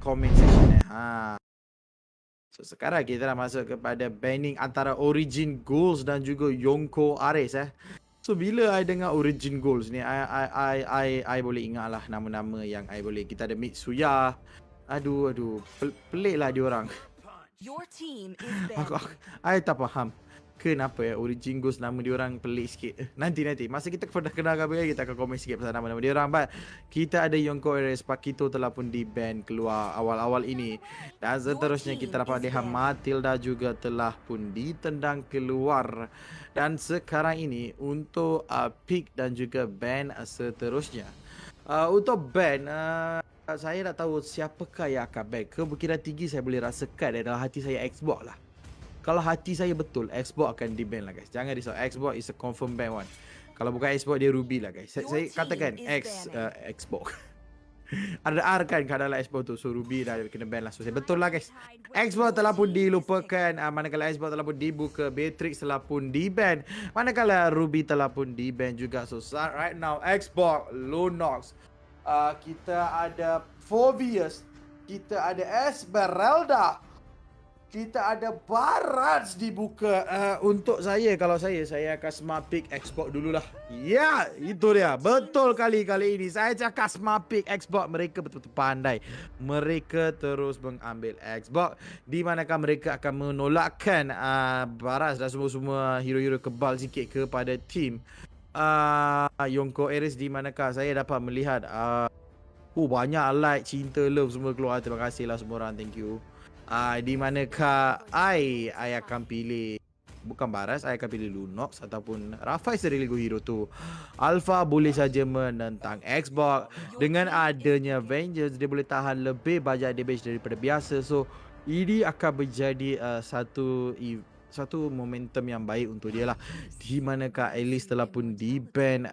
comment section So sekarang kita dah masuk kepada banning antara Origin Goals dan juga Yonko Ares So bila I dengar Origin Goals ni, I boleh ingat lah nama-nama yang I boleh. Kita ada Mitsuya. Aduh, pelik lah diorang. I tak faham kenapa Origin Goals nama diorang pelik sikit. Nanti masa kita dah kenal apa kita akan komen sikit pasal nama-nama diorang. But kita ada Yonko Ares, Pakito telah pun di ban keluar awal-awal ini. Dan seterusnya kita dapat lihat Matilda juga telah pun ditendang keluar. Dan sekarang ini untuk pick dan juga ban seterusnya. Untuk ban saya tak tahu siapakah yang akan ban. Kemungkinan tinggi saya boleh rasakan dalam hati saya Xbox lah. Kalau hati saya betul, Xbox akan di-ban lah guys. Jangan risau, Xbox is a confirm ban one. Kalau bukan Xbox, dia Ruby lah guys. Saya katakan Xbox. Ada R kan kat dalam Xbox tu. So Ruby dah kena ban lah. So saya betul lah guys. Xbox telah pun dilupakan. Manakala Xbox telah pun dibuka. Beatrix telah pun di-ban. Manakala Ruby telah pun di-ban juga. So right now Xbox, Lunox. Kita ada Phobius. Kita ada Esmeralda. Kita ada Barats dibuka. Untuk saya, kalau saya akan smart pick Xbox dululah. Ya, itu dia. Betul kali ini. Saya cakap smart pick Xbox. Mereka betul-betul pandai. Mereka terus mengambil Xbox. Di manakah mereka akan menolakkan Barats dan semua hero-hero kebal sikit kepada tim Yonko Ares. Di manakah saya dapat melihat banyak like, cinta, love semua keluar. Terima kasih lah semua orang. Thank you. Di manakah I akan pilih bukan Barats, I akan pilih Lunox ataupun Rafai Seriligo Hero tu. Alpha boleh saja menentang Xbox. Dengan adanya Vengeance, dia boleh tahan lebih banyak damage daripada biasa. So ini akan menjadi satu momentum yang baik untuk dia lah. Di manakah Alice telah pun di-ban.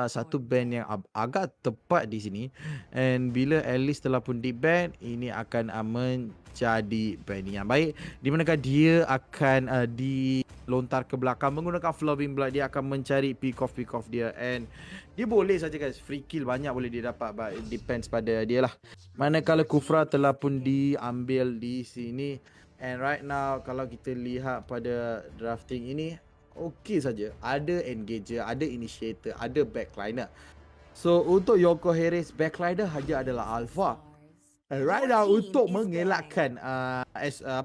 Satu ban yang agak tepat di sini. And bila Alice telah pun di-ban, ini akan menjadi ban yang baik. Di manakah dia akan dilontar ke belakang menggunakan Flowing Blood. Dia akan mencari pick off dia. And dia boleh saja guys, free kill banyak boleh dia dapat. But it depends pada dia lah. Manakala Kufra telah pun diambil di sini. And right now kalau kita lihat pada drafting ini, okey saja. Ada engager, ada initiator, ada backliner. So untuk Yonko Ares, backliner hanya adalah Alpha. Right now untuk mengelakkan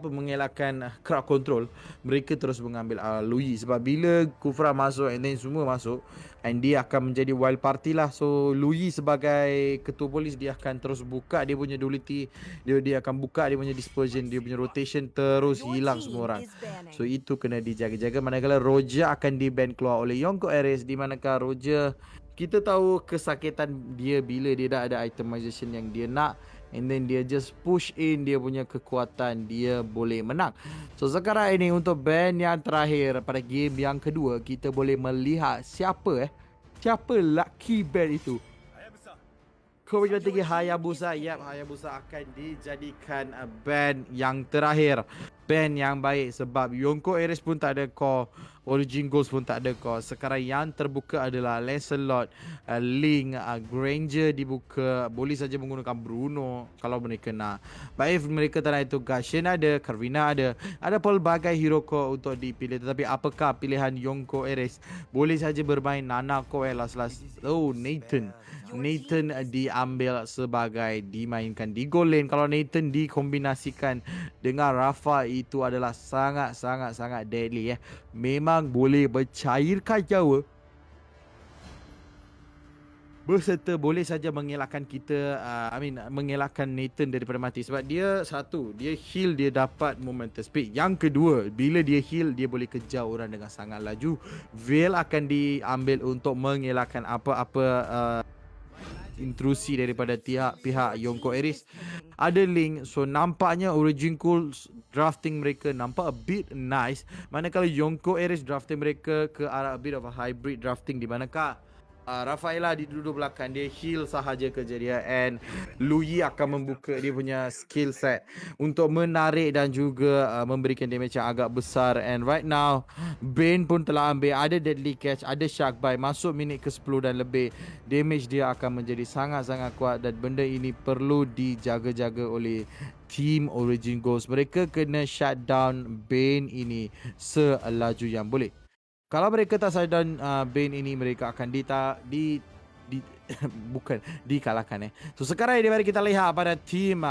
mengelakkan crowd control, mereka terus mengambil Lui. Sebab bila Kufra masuk and then semua masuk, and dia akan menjadi wild party lah. So Lui sebagai ketua polis, dia akan terus buka dia punya duality. Dia akan buka dia punya dispersion, dia punya rotation, terus hilang semua orang. So itu kena dijaga-jaga. Manakala Roger akan di-ban keluar oleh Yonko Ares. Di manakah Roger, kita tahu kesakitan dia bila dia dah ada itemization yang dia nak. And then dia just push in dia punya kekuatan, dia boleh menang. So sekarang ini untuk ban yang terakhir pada game yang kedua, kita boleh melihat siapa lucky ban itu. Kemungkinan tinggi Hayabusa. Hayabusa akan dijadikan ban yang terakhir. Ban yang baik sebab Yonko Ares pun tak ada core, Origin Goals pun tak ada core. Sekarang yang terbuka adalah Lancelot, Link, Granger dibuka. Boleh saja menggunakan Bruno kalau mereka nak. Baik mereka tak nak itu, Gashen ada, Karvina ada pelbagai hero core untuk dipilih. Tetapi apakah pilihan Yonko Ares? Boleh saja bermain Nana core last. Nathan diambil sebagai dimainkan di goal lane. Kalau Nathan dikombinasikan dengan Rafa, itu adalah sangat deadly Memang boleh bercairkan nyawa, berserta boleh saja mengelakkan kita mengelakkan Nathan daripada mati. Sebab dia heal, dia dapat momentum speed. Yang kedua, bila dia heal, dia boleh kejar orang dengan sangat laju. Veil akan diambil untuk mengelakkan apa-apa intrusi daripada pihak Yonko Ares. Ada Link. So nampaknya Origin Goals drafting mereka nampak a bit nice. Manakala Yonko Ares drafting mereka ke arah a bit of a hybrid drafting, di manakah Rafaela duduk belakang, dia heal sahaja kerja dia, and Lui akan membuka dia punya skill set untuk menarik dan juga memberikan damage yang agak besar. And right now Bane pun telah ambil, ada deadly catch, ada shark bite, masuk minit ke-10 dan lebih. Damage dia akan menjadi sangat-sangat kuat dan benda ini perlu dijaga-jaga oleh team Origin Ghost. Mereka kena shut down Bane ini selaju yang boleh. Kalau mereka tak shutdown Bane ini, mereka akan di bukan dikalahkan. So sekarang ini mari kita lihat pada tim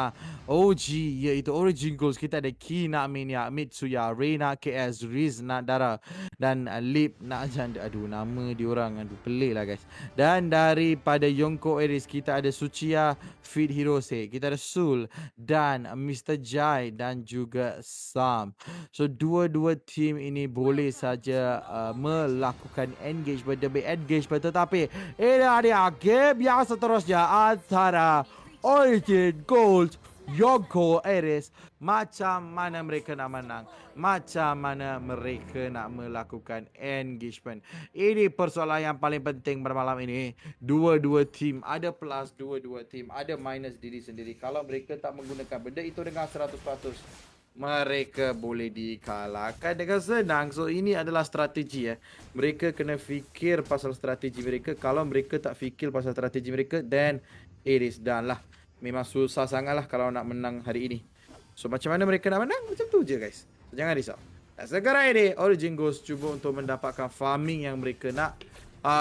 OG, iaitu Origin Ghost. Kita ada Kina, Minya, Mitsuya, Reina, KS, Riz, Nadara dan Lip, Najan. Aduh, nama diorang aduh pelik lah guys. Dan daripada Yonko Eris kita ada Suchiya, Fit Hirose, kita ada Sul dan Mr. Jai dan juga Sam. So dua-dua tim ini boleh saja melakukan engagement demi engagement, tetapi ini dia game yang seterusnya antara Origin Gold, Yonko Eris. Macam mana mereka nak menang, macam mana mereka nak melakukan engagement. Ini persoalan yang paling penting pada malam ini. Dua-dua tim ada plus, dua-dua tim ada minus diri sendiri. Kalau mereka tak menggunakan benda itu dengan 100%, mereka boleh dikalahkan dengan senang. So ini adalah strategi Mereka kena fikir pasal strategi mereka. Kalau mereka tak fikir pasal strategi mereka, then it is done lah. Memang susah sangat lah kalau nak menang hari ini. So macam mana mereka nak menang? Macam tu je guys. So, jangan risau. Dan sekarang ini Origin Ghost cuba untuk mendapatkan farming yang mereka nak.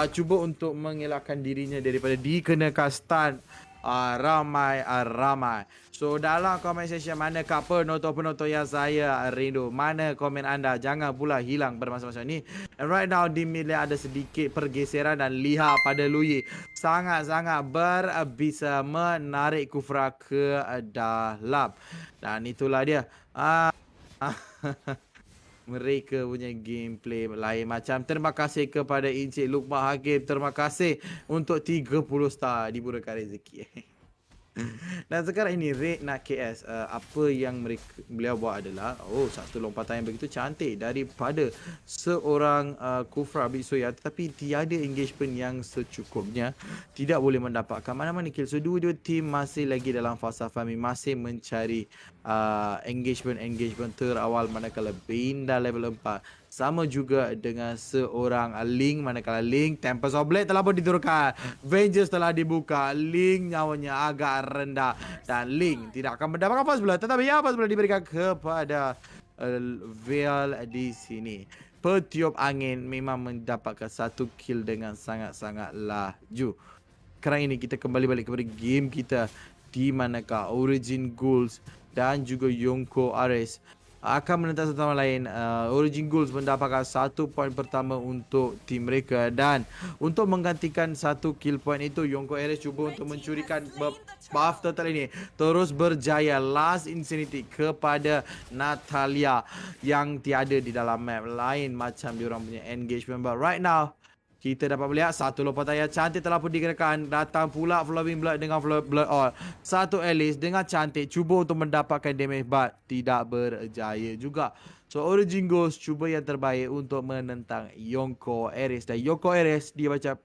Cuba untuk mengelakkan dirinya daripada dikenakan stun ramai. So dalam komen section, manakah penonton-penonton yang saya rindu? Mana komen anda? Jangan pula hilang pada masa-masa ni. And right now di mid lane ada sedikit pergeseran dan lihat pada Lui sangat-sangat bisa menarik Kufra ke dalam. Dan itulah dia. Mereka punya gameplay lain macam. Terima kasih kepada Encik Lukman Hakim. Terima kasih untuk 30 star diburukan rezeki. Dan sekarang ini Raid nak KS, apa yang beliau buat adalah satu lompatan yang begitu cantik daripada seorang Kufra Bitsuya, tetapi tiada engagement yang secukupnya, tidak boleh mendapatkan mana-mana kill. So dua-dua team masih lagi dalam fasa farming, masih mencari engagement terawal, manakala Bane dah level 4. Sama juga dengan seorang Link, manakala Link Tempest of Blade telah pun diturunkan, Vengeance telah dibuka, Link nyawanya agak rendah dan Link tidak akan mendapatkan Fast Blood, tetapi yang Fast Blood diberikan kepada Veil di sini. Petiup angin memang mendapatkan satu kill dengan sangat-sangat laju. Sekarang ini kita kembali balik kepada game kita, di manakah Origin Ghouls dan juga Yonko Ares akan menentang satu sama lain. Origin Ghouls mendapatkan 1 poin pertama untuk tim mereka, dan untuk menggantikan 1 kill point itu, Yonko Ares cuba untuk mencurikan buff turtle ini, terus berjaya last insanity kepada Natalia yang tiada di dalam map lain macam diorang punya engagement. But right now kita dapat melihat satu lompatan yang cantik telah pun dikenakan. Datang pula Flowing Blood dengan Blood All. Satu Alice dengan cantik cuba untuk mendapatkan damage, but tidak berjaya juga. So Origin Ghost cuba yang terbaik untuk menentang Yonko Ares. Dan Yonko Ares dia macam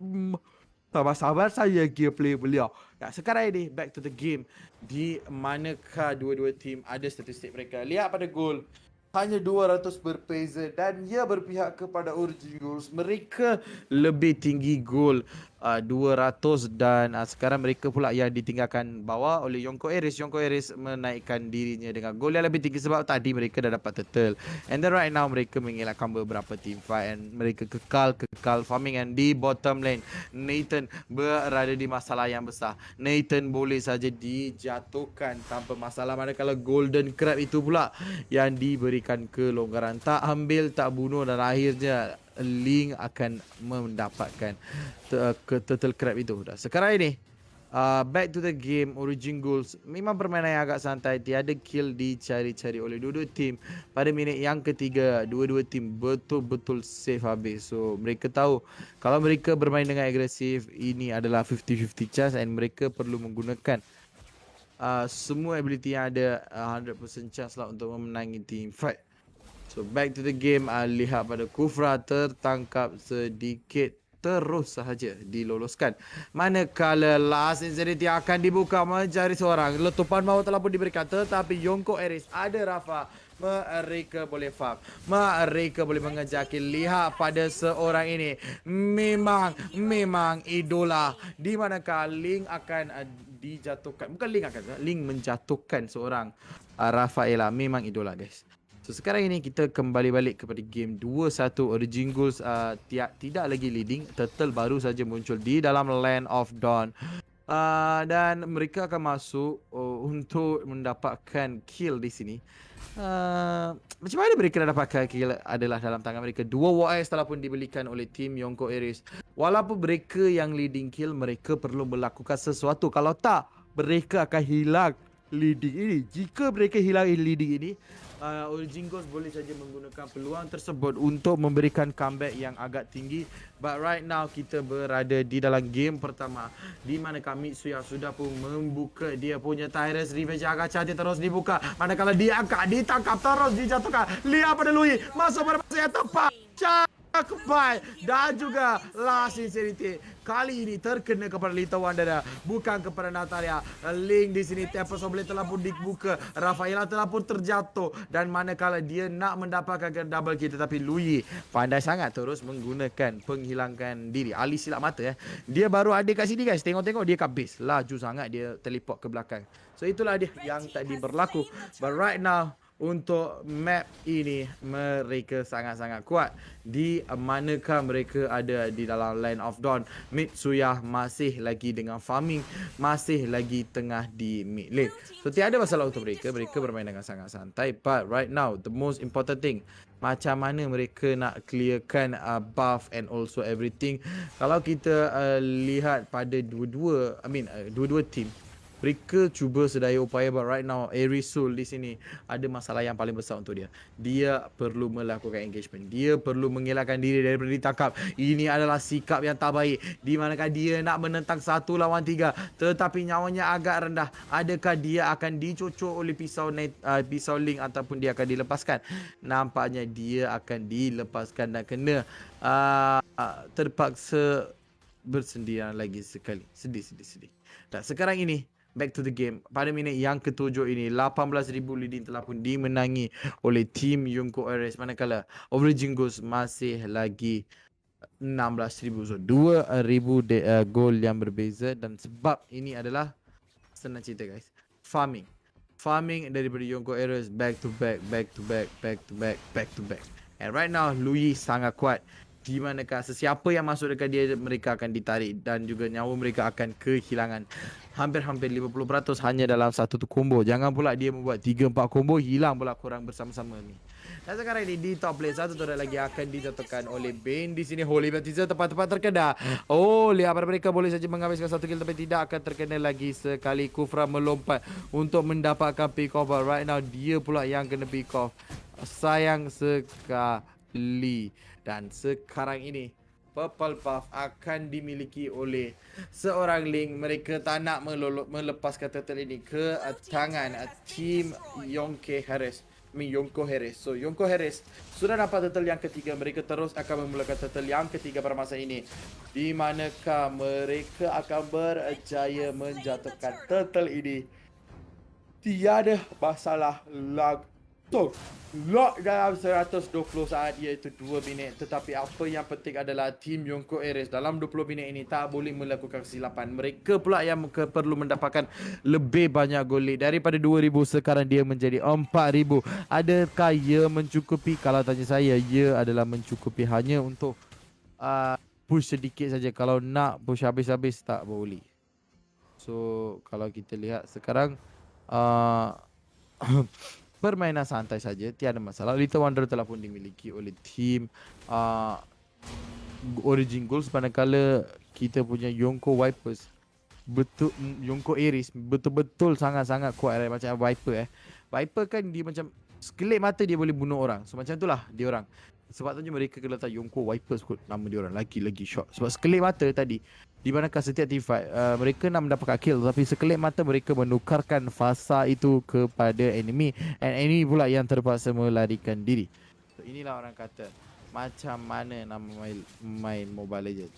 sabar-sabar saya gameplay beliau. Sekarang ini back to the game, di manakah dua-dua team ada statistik mereka. Lihat pada gol, hanya 200 berbeza, dan ia berpihak kepada Origin Ghouls. Mereka lebih tinggi gol 200, dan sekarang mereka pula yang ditinggalkan bawah oleh Yonko Ares. Yonko Ares menaikkan dirinya dengan gol yang lebih tinggi sebab tadi mereka dah dapat turtle. And then right now mereka mengelakkan beberapa team fight, and mereka kekal farming. And di bottom lane Nathan berada di masalah yang besar. Nathan boleh saja dijatuhkan tanpa masalah, manakala Golden Crab itu pula yang diberikan kelonggaran. Tak ambil, tak bunuh, dan akhirnya Link akan mendapatkan turtle crab itu. Sekarang ini back to the game, Origin Ghouls memang permainan yang agak santai, tiada kill dicari-cari oleh dua-dua tim. Pada minit yang ketiga, dua-dua tim betul-betul safe habis. So mereka tahu kalau mereka bermain dengan agresif, ini adalah 50-50 chance, and mereka perlu menggunakan semua ability yang ada, 100% chance lah untuk memenangi team fight. So back to the game, lihat pada Kufra tertangkap sedikit terus sahaja diloloskan. Manakala last insanity akan dibuka mencari seorang. Letupan maut telah pun diberikan, tetapi Yonko Aries ada Rafa. Mereka boleh farm. Mereka boleh mengejaki. Lihat pada seorang ini. Memang idola. Di manakah Link akan dijatuhkan. Bukan Link akan. Link menjatuhkan seorang Rafaela. Memang idola guys. So sekarang ini kita kembali balik kepada game 2-1. Origin Ghouls tidak lagi leading. Turtle baru saja muncul di dalam Land of Dawn. Dan mereka akan masuk untuk mendapatkan kill di sini. Macam mana mereka nak dapatkan kill adalah dalam tangan mereka. 2 WS telah pun dibelikan oleh tim Yonko Aries. Walaupun mereka yang leading kill, mereka perlu melakukan sesuatu. Kalau tak, mereka akan hilang leading ini. Jika mereka hilang leading ini, Origin Ghouls boleh saja menggunakan peluang tersebut untuk memberikan comeback yang agak tinggi. But right now kita berada di dalam game pertama, di mana Mitsuya sudah pun membuka dia punya Tyrus Revenge agak cantik terus dibuka. Manakala dia akan ditangkap terus dijatuhkan. Lihat pada Lui masuk pada masa yang tepat. Cakap dan juga last insanity kali ini terkena kepada Lita Wandera, bukan kepada Natalia. Link di sini Tempest of Blade telah pun dibuka. Rafaela telah pun terjatuh dan manakala dia nak mendapatkan double kill, tetapi Lui pandai sangat terus menggunakan penghilangkan diri. Ali silap mata Dia baru ada kat sini guys. Tengok-tengok dia kat base. Laju sangat dia teleport ke belakang. So itulah dia yang tadi berlaku. But right now untuk map ini mereka sangat-sangat kuat. Di manakah mereka ada di dalam Land of Dawn. Mitsuya masih lagi dengan farming, masih lagi tengah di mid lane. So tiada masalah untuk mereka. Mereka bermain dengan sangat santai. But right now the most important thing, macam mana mereka nak clearkan buff and also everything. Kalau kita lihat pada dua-dua team, mereka cuba sedaya upaya, but right now Arisul di sini ada masalah yang paling besar untuk dia. Dia perlu melakukan engagement. Dia perlu mengelakkan diri daripada ditangkap. Ini adalah sikap yang tak baik. Di manakah dia nak menentang 1 lawan 3 tetapi nyawanya agak rendah. Adakah dia akan dicocok oleh pisau Link ataupun dia akan dilepaskan? Nampaknya dia akan dilepaskan dan kena terpaksa bersendirian lagi sekali. Sedih. Dan sekarang ini back to the game. Pada minit yang ke-7 ini 18,000 leading telah pun dimenangi oleh tim Yonko Aries, manakala Origin Ghouls masih lagi 16,000. So 2,000 gol yang berbeza. Dan sebab ini adalah senang cerita guys, farming daripada Yonko Aries back to back. And right now Lui sangat kuat. Di manakah sesiapa yang masuk dekat dia, mereka akan ditarik dan juga nyawa mereka akan kehilangan hampir 50% hanya dalam satu combo. Jangan pula dia membuat 3-4 combo, hilang pula korang bersama-sama ni. Dan sekarang ini di top lane, satu turret lagi akan dijatuhkan oleh Bane. Di sini Holy Baptism tepat-tepat terkena. Oh, lihat pada mereka boleh saja menghabiskan satu kill tapi tidak akan terkena lagi sekali. Kufra melompat untuk mendapatkan pick off. But right now dia pula yang kena pick off. Sayang sekali. Dan sekarang ini Purple Buff akan dimiliki oleh seorang Link. Mereka tak nak melepaskan turtle ini ke tangan tim Yonko Aries. So Yonko Aries sudah dapat turtle yang ketiga. Mereka terus akan memulakan turtle yang ketiga pada masa ini, di manakah mereka akan berjaya menjatuhkan turtle ini. Tiada masalah lock dalam 120 saat, iaitu 2 minit. Tetapi apa yang penting adalah tim Yonko Aries dalam 20 minit ini tak boleh melakukan kesilapan. Mereka pula yang perlu mendapatkan lebih banyak gol lead. Daripada 2,000 sekarang dia menjadi 4,000. Adakah ia mencukupi? Kalau tanya saya, ia adalah mencukupi hanya untuk push sedikit saja. Kalau nak push habis-habis tak boleh. So kalau kita lihat sekarang permainan santai saja, tiada masalah. Little Wonder telah pun dimiliki oleh tim Origin Ghouls, manakala kita punya Yonko Vipers Yonko Aries betul-betul sangat-sangat kuat macam Viper Viper kan dia macam sekelip mata dia boleh bunuh orang. So macam itulah dia orang. Sebab tu mereka kena letak Yonko Vipers kot nama dia orang. Lagi shot. Sebab sekelip mata tadi, di manakah setiap team fight mereka nak mendapatkan kill, tapi sekelip mata mereka menukarkan fasa itu kepada enemy, and enemy pula yang terpaksa melarikan diri. So inilah orang kata macam mana nak main Mobile Legends.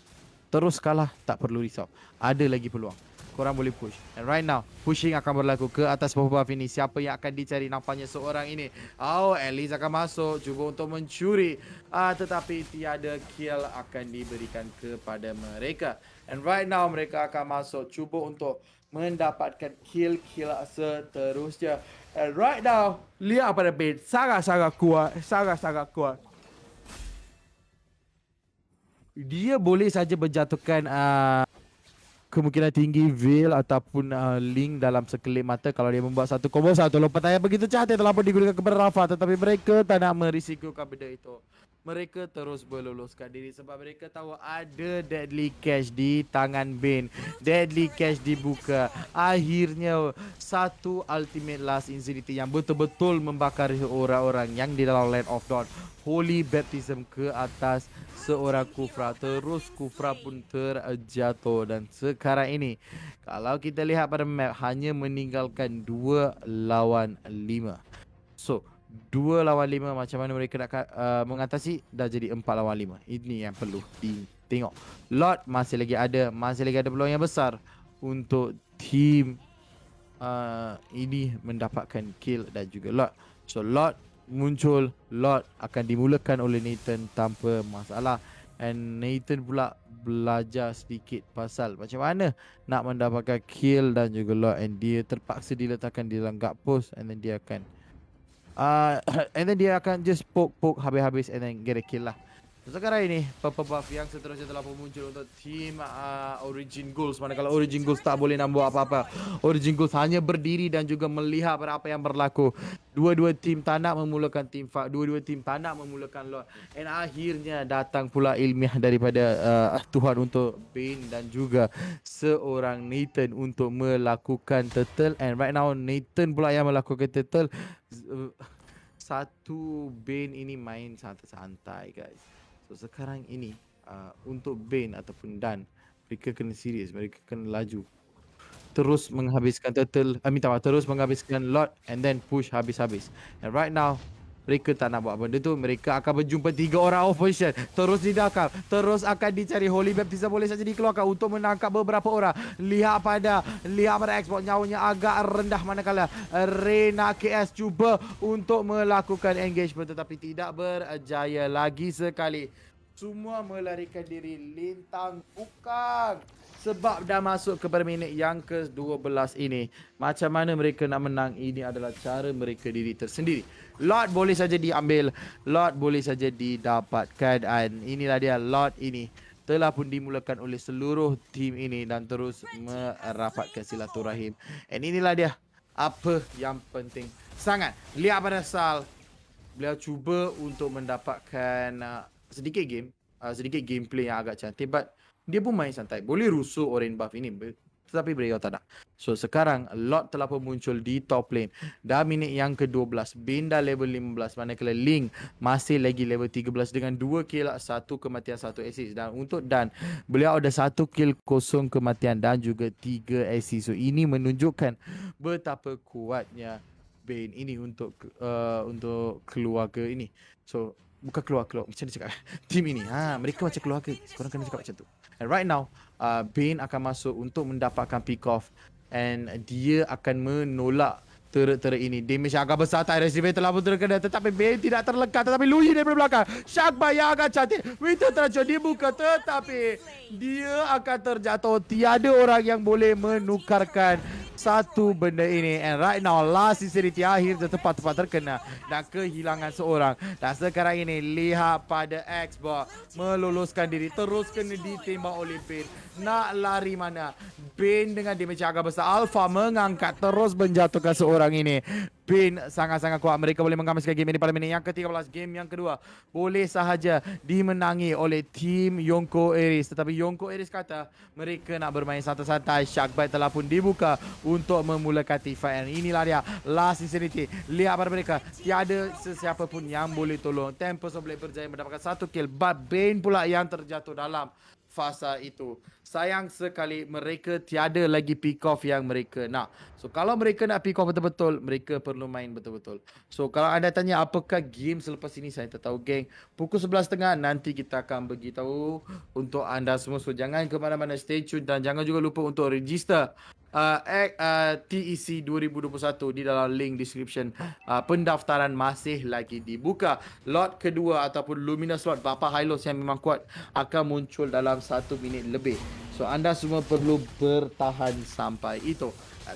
terus kalah, tak perlu risau. Ada lagi peluang. Korang boleh push. And right now, pushing akan berlaku ke atas buff ini. Siapa yang akan dicari? Nampaknya seorang ini. Oh, Alice akan masuk. Cuba untuk mencuri. Tetapi tiada kill akan diberikan kepada mereka. And right now, mereka akan masuk. Cuba untuk mendapatkan kill-kill seterusnya. And right now, lihat pada bait. Sangat-sangat kuat. Sangat-sangat kuat. Dia boleh saja berjatuhkan kemungkinan tinggi Veil ataupun Link dalam sekelip mata kalau dia membuat satu combo, satu lompatan yang begitu cantik telah pun digunakan kepada Rafa, tetapi mereka tak nak merisikokan benda itu. Mereka terus berloloskan diri sebab mereka tahu ada Deadly Cash di tangan Bane. Deadly Cash dibuka. Akhirnya satu ultimate last infinity yang betul-betul membakar orang-orang yang di dalam Land of Dawn. Holy Baptism ke atas seorang Kufra. Terus Kufra pun terjatuh. Dan sekarang ini kalau kita lihat pada map hanya meninggalkan 2 lawan 5. So 2 lawan 5 macam mana mereka nak mengatasi, dah jadi 4 lawan 5. Ini yang perlu ditengok. Lot masih lagi ada peluang yang besar untuk tim ini mendapatkan kill dan juga Lot. So Lot muncul, Lot akan dimulakan oleh Nathan tanpa masalah. And Nathan pula belajar sedikit pasal macam mana nak mendapatkan kill dan juga Lot. And dia terpaksa diletakkan di dalam guard post and then dia akan and then dia akan just poke habis-habis and then get a kill lah. Sekarang ini purple buff yang seterusnya telah pun muncul untuk tim Origin Ghouls. Manakala Origin Ghouls tak boleh nak buat apa-apa. Origin Ghouls hanya berdiri dan juga melihat pada apa yang berlaku. Dua-dua tim tak nak memulakan team fight. Dua-dua tim tak nak memulakan Lord. And akhirnya datang pula ilmiah daripada Tuhan untuk Bane dan juga seorang Nathan untuk melakukan turtle. And right now Nathan pula yang melakukan turtle. Satu Bane ini main santai-santai guys. So sekarang ini untuk Bane ataupun Dan, mereka kena serius, mereka kena laju. Terus menghabiskan turtle, terus menghabiskan Lord and then push habis-habis. And right now mereka tak nak buat benda tu. Mereka akan berjumpa 3 orang opposition. Terus didakap. Terus akan dicari. Holy Baptism boleh saja dikeluarkan untuk menangkap beberapa orang. Lihat pada Xbox, nyawanya agak rendah manakala Reyna KS cuba untuk melakukan engagement tetapi tidak berjaya lagi sekali. Semua melarikan diri. Lintang bukan. Sebab dah masuk kepada minit yang ke-12 ini. Macam mana mereka nak menang? Ini adalah cara mereka diri tersendiri. Lot boleh saja diambil. Lot boleh saja didapatkan. Dan inilah dia Lot ini. Telah pun dimulakan oleh seluruh tim ini. Dan terus merapatkan silaturahim. Dan inilah dia. Apa yang penting sangat. Lihat pada Sal. Beliau cuba untuk mendapatkan sedikit gameplay yang agak cantik. But dia pun main santai. Boleh rusuh orange buff ini. Tetapi beliau tak nak. So sekarang Lot telah pun muncul di top lane. Dah minit yang ke-12. Bane dah level 15. Manakala Link masih lagi level 13 dengan 2 kill, 1 kematian, 1 assist. Dan untuk Dan, beliau ada 1 kill, 0 kematian dan juga 3 assist. So ini menunjukkan betapa kuatnya Bane ini untuk keluarga ini. So bukan keluarga macam dia cakap. Tim ini. Mereka macam keluarga. Korang kena cakap macam tu. And right now, Bane akan masuk untuk mendapatkan pick off. And dia akan menolak turret-turret ini. Damage agak besar. Receiver telah pun terkena. Tetapi Bane tidak terlekat. Tetapi Luyi dari belakang. Shakba yang agak cantik. Winter terjun dibuka. Tetapi dia akan terjatuh. Tiada orang yang boleh menukarkan satu benda ini. And right now last sincerity akhirnya tepat-tepat terkena dan kehilangan seorang. Dan sekarang ini lihat pada Xbox meloloskan diri. Terus kena ditembak oleh Bane. Nak lari mana? Bane dengan damage agak besar. Alpha mengangkat terus menjatuhkan seorang ini. Bane sangat-sangat kuat. Mereka boleh menghabiskan game ini pada minit yang ke-13. Game yang kedua boleh sahaja dimenangi oleh tim Yonko Aries. Tetapi Yonko Aries kata mereka nak bermain santai-santai. Sharkbite telah pun dibuka untuk memulakan T5. Inilah dia last insanity. Lihat pada mereka. Tiada sesiapa pun yang boleh tolong. Tempest boleh berjaya mendapatkan 1 kill. But Bane pula yang terjatuh dalam fasa itu. Sayang sekali mereka tiada lagi pick off yang mereka nak. So kalau mereka nak pick off betul-betul, mereka perlu main betul-betul. So kalau anda tanya apakah game selepas ini, saya tak tahu geng. Pukul 11.30 nanti kita akan beritahu untuk anda semua. So jangan ke mana-mana, stay tune dan jangan juga lupa untuk register TEC 2021 di dalam link description. Pendaftaran masih lagi dibuka. Lot kedua ataupun Luminous slot Bapa Hylos yang memang kuat akan muncul dalam 1 minit lebih. So anda semua perlu bertahan sampai itu.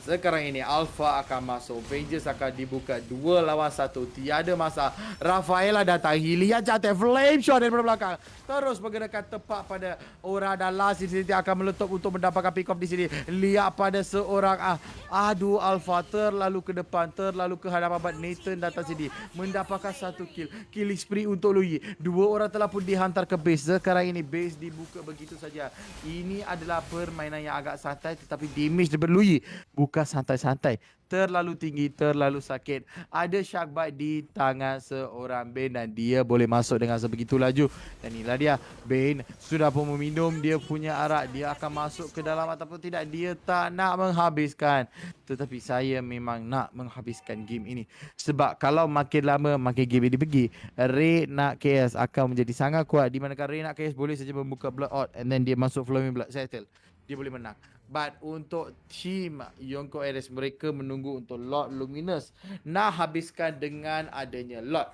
Sekarang ini Alpha akan masuk, Avengers akan dibuka 2 lawan 1, tiada masa. Rafaela datang, Hylia jatuh, flame shot dari belakang, terus menggunakan tepat pada orang dan last di sini akan meletup untuk mendapatkan pick off di sini. Lihat pada seorang aduh, Alpha terlalu ke depan, terlalu ke hadapan. Nathan datang sini mendapatkan 1 kill spree untuk Lui. 2 orang telah pun dihantar ke base. Sekarang ini base dibuka begitu saja. Ini adalah permainan yang agak santai, tetapi damage daripada Lui bukan santai-santai, terlalu tinggi, terlalu sakit. Ada shark bite di tangan seorang Bane dan dia boleh masuk dengan sebegitu laju. Dan inilah dia, Bane sudah pun meminum dia punya arak. Dia akan masuk ke dalam ataupun tidak, dia tak nak menghabiskan. Tetapi saya memang nak menghabiskan game ini. Sebab kalau makin lama makin game ini pergi, Ray nak KS akan menjadi sangat kuat. Di manakah Ray nak KS boleh saja membuka blood out and then dia masuk Flaming Blood settle, dia boleh menang. But untuk team Yonko Ares, mereka menunggu untuk Lord Luminous nak habiskan dengan adanya Lord.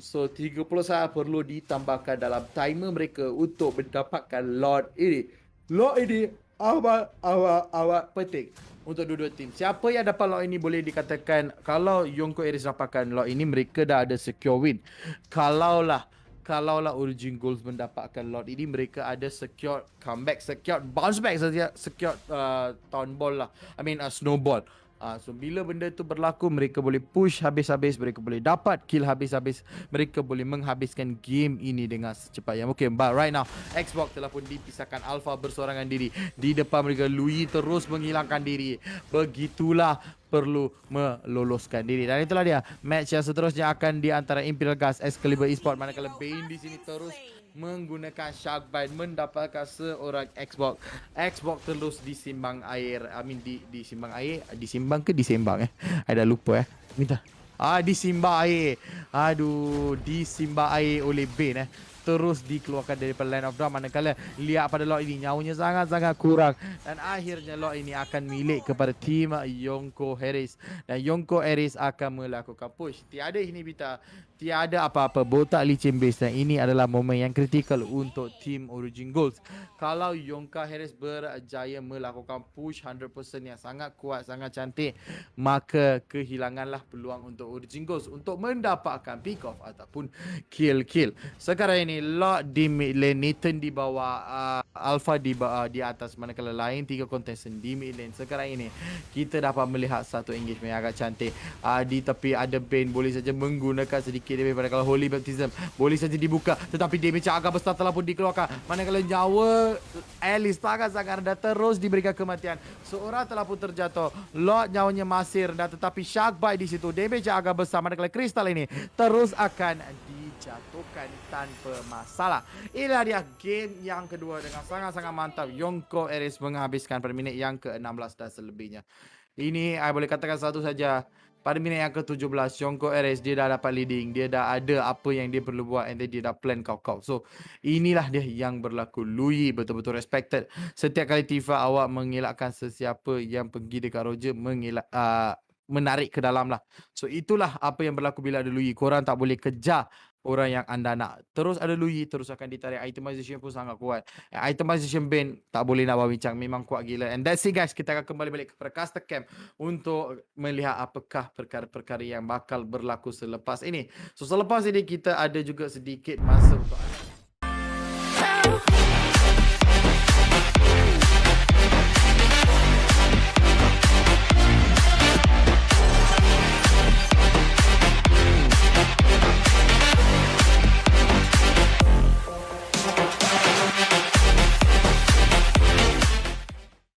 So 30 saat perlu ditambahkan dalam timer mereka untuk mendapatkan Lord ini. Lord ini awak petik untuk dua-dua tim. Siapa yang dapat Lord ini boleh dikatakan, kalau Yonko Ares dapatkan Lord ini, mereka dah ada secure win. Kalaulah Origin Goals mendapatkan Lord ini, mereka ada secure comeback, secure bounce back saja, secure town ball lah. Snowball. So bila benda tu berlaku, mereka boleh push habis-habis, mereka boleh dapat kill habis-habis, mereka boleh menghabiskan game ini dengan secepat yang mungkin. But right now, Xbox telah pun dipisahkan, Alpha bersorangan diri. Di depan mereka, Lui terus menghilangkan diri. Begitulah perlu meloloskan diri. Dan itulah dia match yang seterusnya akan di antara Imperial Gas Excalibur Esports, manakala Bane di sini terus menggunakan Shark Bite mendapatkan seorang Xbox. Xbox terus disimbang air. Disimbang air. Disimbang ke disembang I dah lupa Minta. Disimbang air. Aduh, disimbang air oleh Bane terus dikeluarkan daripada line of drum, manakala lihat pada lot ini nyawanya sangat-sangat kurang dan akhirnya lot ini akan milik kepada tim Yonko Ares dan Yonko Ares akan melakukan push. Tiada inhibitor, tiada apa-apa, botak licin base, dan ini adalah momen yang kritikal untuk tim Origin Goals. Kalau Yonko Ares berjaya melakukan push 100% yang sangat kuat, sangat cantik, maka kehilanganlah peluang untuk Origin Goals untuk mendapatkan pick off ataupun kill. Sekarang ini Lord di mid lane, Nathan di bawah, Alpha di atas, manakala lain 3 contestant di mid lane. Sekarang ini kita dapat melihat satu engagement yang agak cantik. Di tepi ada Bane, boleh saja menggunakan sedikit daripada kalau Holy Baptism boleh saja dibuka, tetapi damage agak besar telah pun dikeluarkan, manakala nyawa Alice sangat-sangat rendah, terus diberikan kematian. Seorang telah pun terjatuh, Lord nyawanya masih rendah, tetapi Shark Bite di situ, damage agak besar, manakala Crystal ini terus akan dijatuhkan tanpa masalah. Inilah dia game yang kedua dengan sangat-sangat mantap. Yonko Ares menghabiskan pada minit yang ke-16 dan selebihnya. Ini I boleh katakan satu saja. Pada minit yang ke-17, Yonko Ares dia dah dapat leading. Dia dah ada apa yang dia perlu buat and then dia dah plan kau. So inilah dia yang berlaku. Lui betul-betul respected. Setiap kali Tifa awak mengelakkan sesiapa yang pergi dekat Roger, menarik ke dalam lah. So itulah apa yang berlaku bila ada Lui. Korang tak boleh kejar orang yang anda nak. Terus ada Lui, terus akan ditarik. Itemization pun sangat kuat. Itemization Bane tak boleh nak bincang, memang kuat gila. And that's it guys, kita akan kembali balik kepada Caster Camp untuk melihat apakah perkara-perkara yang bakal berlaku selepas ini. So selepas ini kita ada juga sedikit masa untuk anda